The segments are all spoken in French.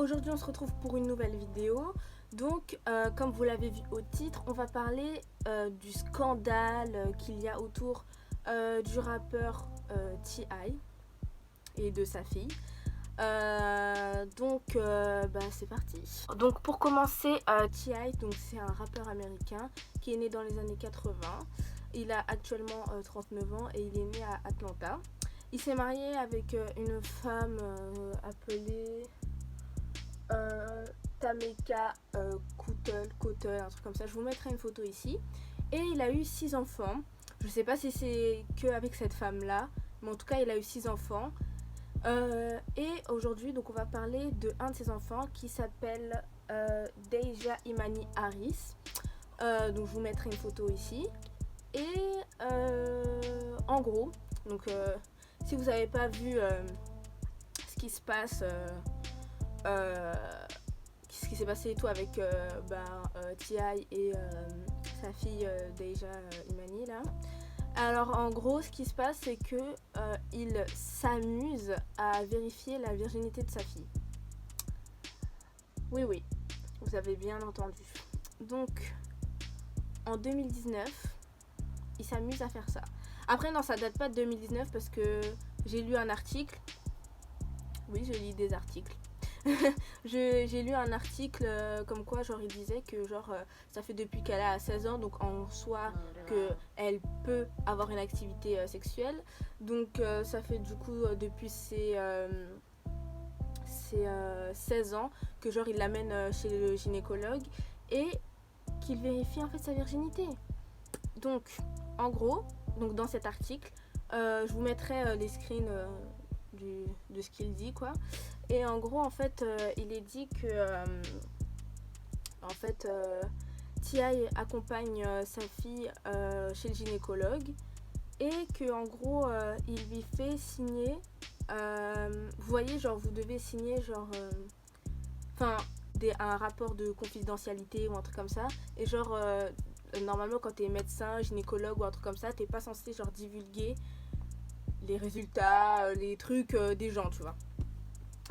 Aujourd'hui on se retrouve pour une nouvelle vidéo. Donc comme vous l'avez vu au titre, on va parler du scandale qu'il y a autour du rappeur T.I. et de sa fille. C'est parti. Donc pour commencer, T.I. c'est un rappeur américain qui est né dans les années 80. Il a actuellement 39 ans et il est né à Atlanta. Il s'est marié avec une femme appelée Tameka Cottle, un truc comme ça. Je vous mettrai une photo ici. Et il a eu 6 enfants. Je sais pas si c'est que avec cette femme-là, mais en tout cas, il a eu 6 enfants. Et aujourd'hui, donc on va parler de un de ses enfants qui s'appelle Deja Imani Harris. Donc je vous mettrai une photo ici. Et en gros, donc si vous n'avez pas vu ce qui se passe, ce qui s'est passé et tout avec T.I. et sa fille Deja Imani là. Alors en gros, ce qui se passe, c'est que il s'amuse à vérifier la virginité de sa fille. Oui, vous avez bien entendu. Donc en 2019, il s'amuse à faire ça. Après non, ça date pas de 2019 parce que j'ai lu un article. Oui, je lis des articles. J'ai lu un article comme quoi genre il disait que ça fait depuis qu'elle a 16 ans, donc en soi que elle peut avoir une activité sexuelle. Donc ça fait du coup depuis ses 16 ans que genre il l'amène chez le gynécologue et qu'il vérifie en fait sa virginité. Donc en gros, donc dans cet article, je vous mettrai les screens de ce qu'il dit quoi. Et en gros, en fait, il est dit que T.I. accompagne sa fille chez le gynécologue et que en gros, il lui fait signer. Vous voyez, genre, vous devez signer un rapport de confidentialité ou un truc comme ça. Et genre, normalement, quand t'es médecin, gynécologue ou un truc comme ça, t'es pas censé genre divulguer les résultats, les trucs des gens, tu vois.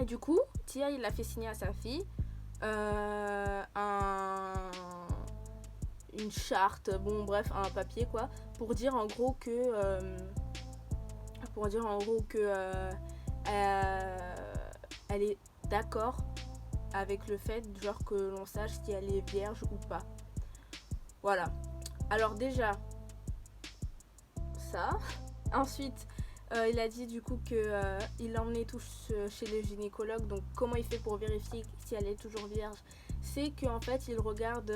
Et du coup, T.I. il a fait signer à sa fille une charte, un papier quoi, pour dire en gros que elle est d'accord avec le fait genre que l'on sache si elle est vierge ou pas. Voilà. Alors déjà ça. Ensuite, il a dit du coup qu'il l'emmenait tous chez le gynécologue. Donc comment il fait pour vérifier si elle est toujours vierge? C'est qu'en fait il regarde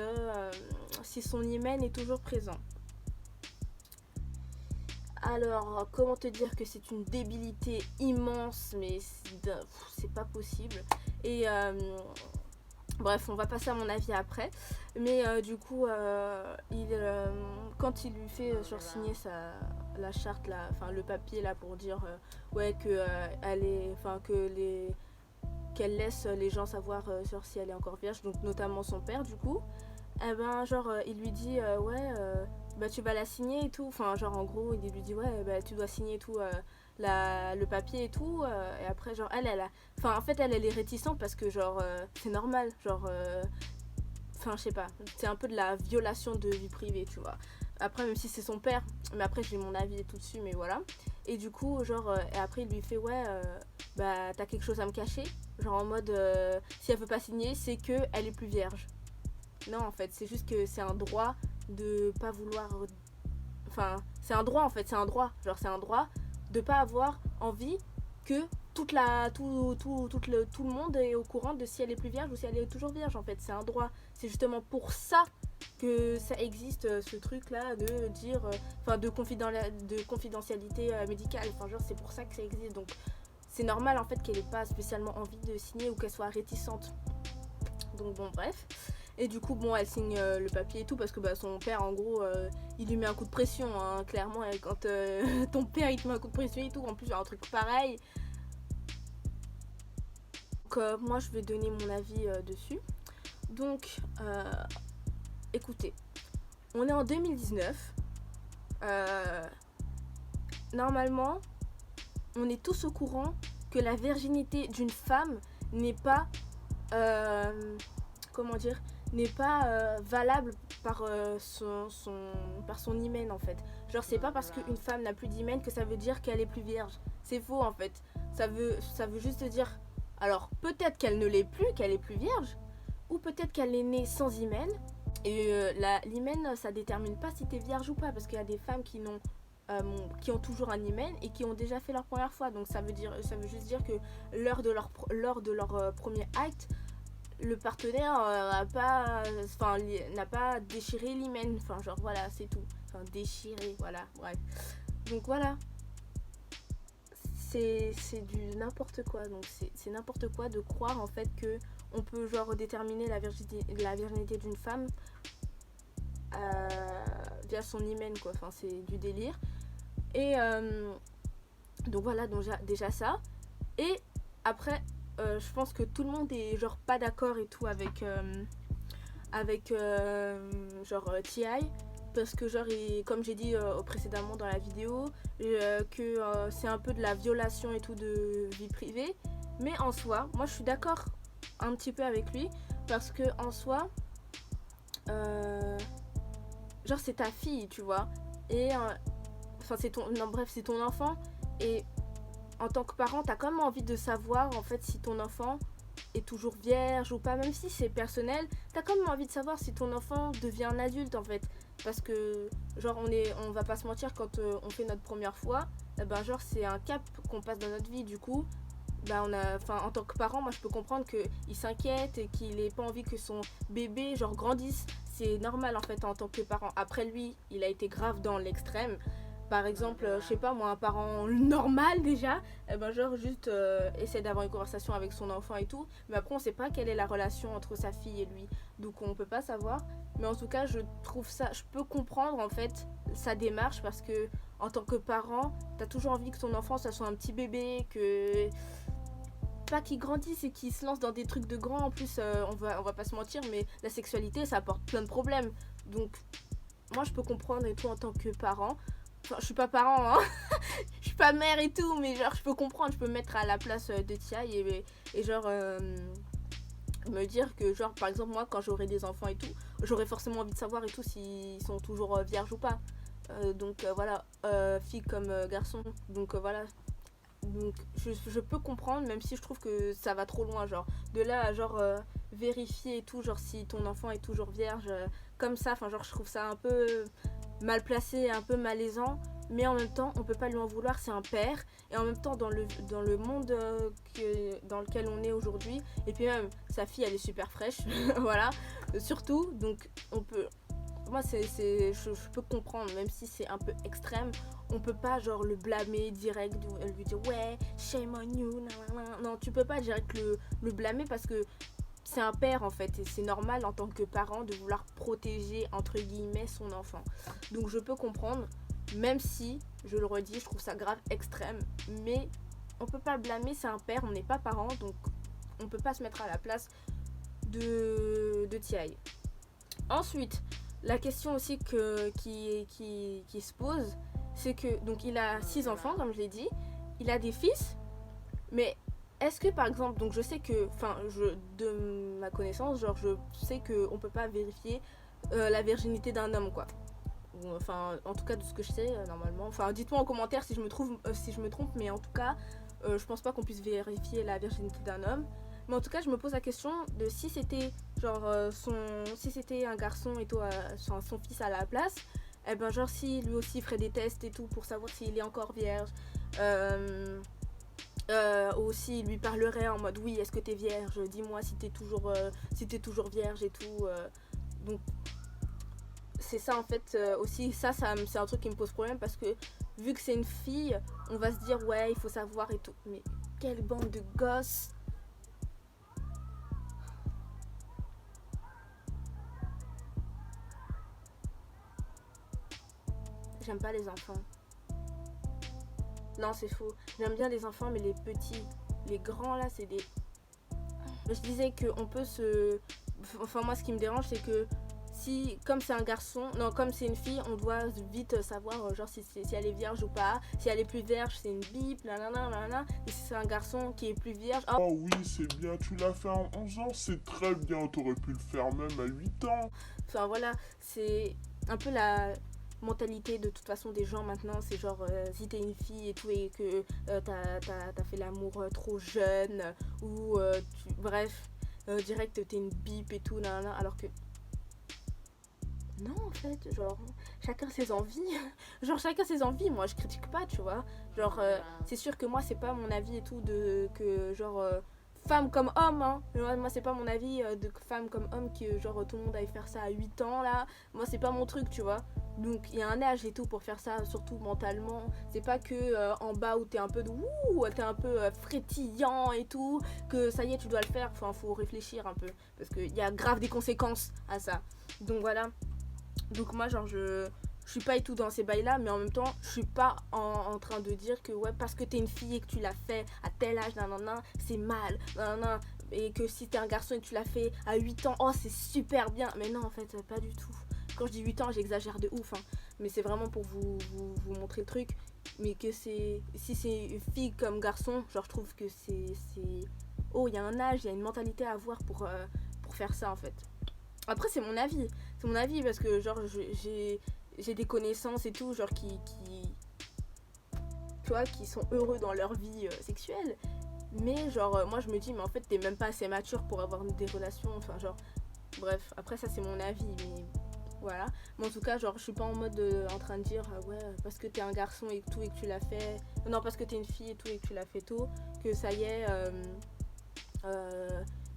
si son hymen est toujours présent. Alors comment te dire que c'est une débilité immense, mais c'est pas possible. Et bref, on va passer à mon avis après. Mais du coup, quand il lui fait signer la charte, le papier là pour dire qu'elle laisse les gens savoir sur si elle est encore vierge, donc notamment son père du coup, il lui dit tu vas la signer et tout. Enfin genre en gros il lui dit tu dois signer et tout le papier et tout. Et après genre elle est réticente parce que c'est normal je sais pas, c'est un peu de la violation de vie privée, tu vois. Après, même si c'est son père, mais après j'ai mon avis et tout dessus, mais voilà. Et du coup, et après il lui fait t'as quelque chose à me cacher. Genre en mode, si elle veut pas signer, c'est que elle est plus vierge. Non, en fait, c'est juste que c'est un droit de pas vouloir. Enfin, c'est un droit en fait, c'est un droit. Genre, c'est un droit de pas avoir envie que tout le monde est au courant de si elle est plus vierge ou si elle est toujours vierge en fait. C'est un droit. C'est justement pour ça que ça existe ce truc là de dire de confidentialité médicale. Enfin genre c'est pour ça que ça existe. Donc c'est normal en fait qu'elle ait pas spécialement envie de signer ou qu'elle soit réticente. Donc bon bref. Et du coup elle signe le papier et tout parce que son père en gros il lui met un coup de pression hein, clairement. Et quand ton père il te met un coup de pression et tout, en plus un truc pareil. Donc moi je vais donner mon avis dessus. Donc écoutez, on est en 2019. Normalement on est tous au courant que la virginité d'une femme n'est pas comment dire, n'est pas valable par, par son hymen en fait. Genre c'est pas parce qu'une femme n'a plus d'hymen que ça veut dire qu'elle est plus vierge. C'est faux en fait. Ça veut juste dire, alors peut-être qu'elle ne l'est plus, qu'elle est plus vierge, ou peut-être qu'elle est née sans hymen. Et l'hymen, ça détermine pas si t'es vierge ou pas, parce qu'il y a des femmes qui ont toujours un hymen et qui ont déjà fait leur première fois. Donc ça veut juste dire que lors de leur premier acte, le partenaire n'a pas déchiré l'hymen. Enfin, genre voilà, c'est tout. Enfin, déchiré, voilà, bref. Donc voilà, c'est du n'importe quoi. Donc c'est n'importe quoi de croire en fait que on peut genre déterminer la virginité d'une femme via son hymen quoi. Enfin, c'est du délire. Et donc voilà, donc déjà ça. Et après, je pense que tout le monde est genre pas d'accord et tout avec T.I. Parce que genre, comme j'ai dit précédemment dans la vidéo, que c'est un peu de la violation et tout de vie privée. Mais en soi, moi je suis d'accord un petit peu avec lui. Parce que en soi, genre c'est ta fille, tu vois. Et enfin c'est ton enfant. Et en tant que parent, t'as quand même envie de savoir en fait si ton enfant est toujours vierge ou pas, même si c'est personnel, t'as quand même envie de savoir si ton enfant devient un adulte en fait. Parce que genre on va pas se mentir, quand on fait notre première fois, ben genre c'est un cap qu'on passe dans notre vie. Du coup, en tant que parent, moi je peux comprendre qu'il s'inquiète et qu'il ait pas envie que son bébé genre grandisse. C'est normal en fait en tant que parent. Après lui, il a été grave dans l'extrême. Par exemple, je sais pas moi, un parent normal déjà, genre juste essaie d'avoir une conversation avec son enfant et tout, mais après on sait pas quelle est la relation entre sa fille et lui, donc on peut pas savoir. Mais en tout cas, je peux comprendre en fait sa démarche, parce que en tant que parent, t'as toujours envie que ton enfant ça soit un petit bébé, que pas qu'il grandisse et qu'il se lance dans des trucs de grands. En plus, on va pas se mentir, mais la sexualité ça apporte plein de problèmes, donc moi je peux comprendre et tout en tant que parent. Enfin, je suis pas parent, hein. Je suis pas mère et tout, mais genre je peux comprendre, je peux me mettre à la place de T.I. et genre me dire que genre par exemple moi quand j'aurai des enfants et tout, j'aurai forcément envie de savoir et tout s'ils sont toujours vierges ou pas. Donc voilà, fille comme garçon. Donc voilà. Donc je peux comprendre, même si je trouve que ça va trop loin, genre de là à genre vérifier et tout, genre si ton enfant est toujours vierge comme ça. Enfin genre je trouve ça un peu mal placé, un peu malaisant, mais en même temps on peut pas lui en vouloir, c'est un père. Et en même temps dans le monde dans lequel on est aujourd'hui, et puis même sa fille elle est super fraîche voilà, surtout. Donc on peut, moi je peux comprendre, même si c'est un peu extrême. On peut pas genre le blâmer direct, lui dire ouais shame on you, non, tu peux pas direct le blâmer, parce que c'est un père en fait, et c'est normal en tant que parent de vouloir protéger entre guillemets son enfant. Donc je peux comprendre, même si je le redis, je trouve ça grave extrême, mais on peut pas le blâmer, c'est un père, on n'est pas parent, donc on peut pas se mettre à la place de T.I. Ensuite, la question aussi qui se pose, c'est que donc il a 6 enfants comme je l'ai dit, il a des fils, mais est-ce que par exemple, donc je sais que, de ma connaissance, genre je sais que on peut pas vérifier la virginité d'un homme quoi. Enfin, en tout cas de ce que je sais normalement. Enfin, dites-moi en commentaire si je me trompe, mais en tout cas, je pense pas qu'on puisse vérifier la virginité d'un homme. Mais en tout cas, je me pose la question de si c'était genre si c'était un garçon et tout, son fils à la place, et ben genre si lui aussi ferait des tests et tout pour savoir s'il est encore vierge. Aussi lui parlerait en mode oui, est-ce que t'es vierge, dis-moi si t'es toujours vierge et tout. Donc c'est ça en fait, aussi ça c'est un truc qui me pose problème, parce que vu que c'est une fille, on va se dire ouais il faut savoir et tout, mais quelle bande de gosses. J'aime pas les enfants. Non, c'est faux. J'aime bien les enfants, mais les petits. Les grands, là, c'est des... Je disais qu'on peut se... Enfin, moi, ce qui me dérange, c'est que si comme c'est un garçon, non comme c'est une fille, on doit vite savoir genre si elle est vierge ou pas. Si elle est plus vierge, c'est une bip, nanana, nanana. Et si c'est un garçon qui est plus vierge, oh, Oh oui, c'est bien, tu l'as fait en 11 ans, c'est très bien, t'aurais pu le faire même à 8 ans. enfin voilà, c'est un peu la mentalité de toute façon des gens maintenant. C'est genre si t'es une fille et tout et que t'as fait l'amour trop jeune ou bref, direct t'es une bip et tout, nanana, alors que non, en fait, genre, chacun ses envies. Genre, chacun ses envies. Moi, je critique pas, tu vois. Genre, c'est sûr que moi, c'est pas mon avis et tout de que, genre, femme comme homme, hein. Moi, c'est pas mon avis de femme comme homme que, genre, tout le monde aille faire ça à 8 ans, là. Moi, c'est pas mon truc, tu vois. Donc, il y a un âge et tout pour faire ça, surtout mentalement. C'est pas que en bas où t'es un peu de ouh, t'es un peu frétillant et tout, que ça y est, tu dois le faire. Enfin, faut réfléchir un peu. Parce qu'il y a grave des conséquences à ça. Donc, voilà. Donc moi genre je suis pas et tout dans ces bails là, mais en même temps je suis pas en train de dire que ouais parce que t'es une fille et que tu l'as fait à tel âge nanana c'est mal nanana, et que si t'es un garçon et que tu l'as fait à 8 ans oh c'est super bien. Mais non en fait pas du tout. Quand je dis 8 ans j'exagère de ouf hein. Mais c'est vraiment pour vous montrer le truc. Mais que c'est si c'est une fille comme garçon, genre je trouve que c'est oh il y a un âge, il y a une mentalité à avoir pour faire ça en fait. Après c'est mon avis. C'est mon avis parce que genre j'ai des connaissances et tout genre qui tu vois qui sont heureux dans leur vie sexuelle. Mais genre moi je me dis mais en fait t'es même pas assez mature pour avoir des relations. Enfin genre bref après ça c'est mon avis mais voilà. Mais en tout cas genre je suis pas en mode en train de dire ouais parce que t'es un garçon et tout et que tu l'as fait. Non parce que t'es une fille et tout et que tu l'as fait tôt que ça y est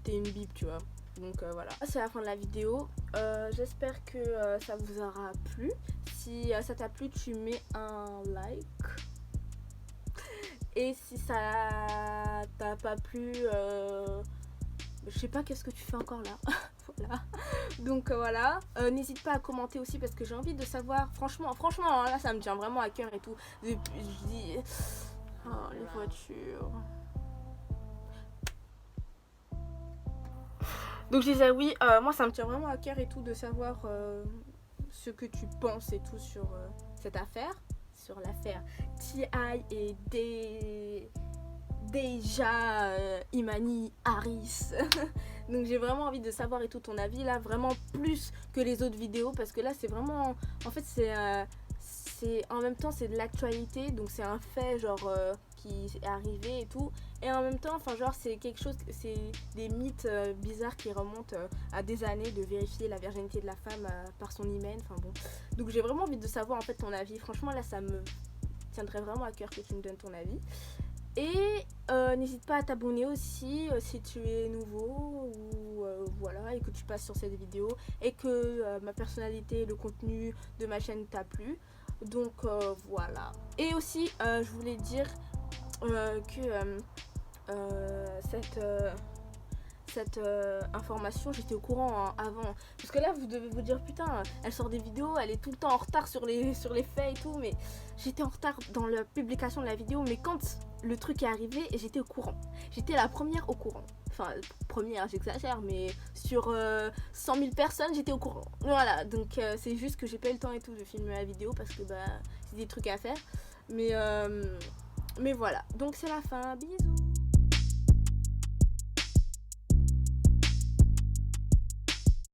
t'es une bip tu vois. Donc voilà, c'est la fin de la vidéo. J'espère que ça vous aura plu. Si ça t'a plu, tu mets un like. Et si ça t'a pas plu, je sais pas qu'est-ce que tu fais encore là. Voilà. Donc voilà. N'hésite pas à commenter aussi parce que j'ai envie de savoir. Franchement, hein, là ça me tient vraiment à cœur et tout. Je dis, oh, les voitures. Donc je disais oui, moi ça me tient vraiment à cœur et tout de savoir ce que tu penses et tout sur cette affaire, sur l'affaire T.I. et Deja Imani Harris. Donc j'ai vraiment envie de savoir et tout ton avis là, vraiment plus que les autres vidéos parce que là c'est vraiment, en fait c'est en même temps c'est de l'actualité donc c'est un fait genre qui est arrivé et tout et en même temps enfin genre c'est quelque chose, c'est des mythes bizarres qui remontent à des années de vérifier la virginité de la femme par son hymen, enfin bon. Donc j'ai vraiment envie de savoir en fait ton avis, franchement là ça me tiendrait vraiment à cœur que tu me donnes ton avis. Et n'hésite pas à t'abonner aussi si tu es nouveau ou voilà et que tu passes sur cette vidéo et que ma personnalité, le contenu de ma chaîne t'a plu. Donc voilà. Et aussi je voulais dire que cette information j'étais au courant hein, avant parce que là vous devez vous dire putain elle sort des vidéos, elle est tout le temps en retard sur les faits et tout, mais j'étais en retard dans la publication de la vidéo, mais quand le truc est arrivé j'étais au courant, j'étais la première au courant, enfin première j'exagère mais sur 100 000 personnes j'étais au courant, voilà. Donc c'est juste que j'ai pas eu le temps et tout de filmer la vidéo parce que bah c'est des trucs à faire mais voilà, donc c'est la fin, bisous.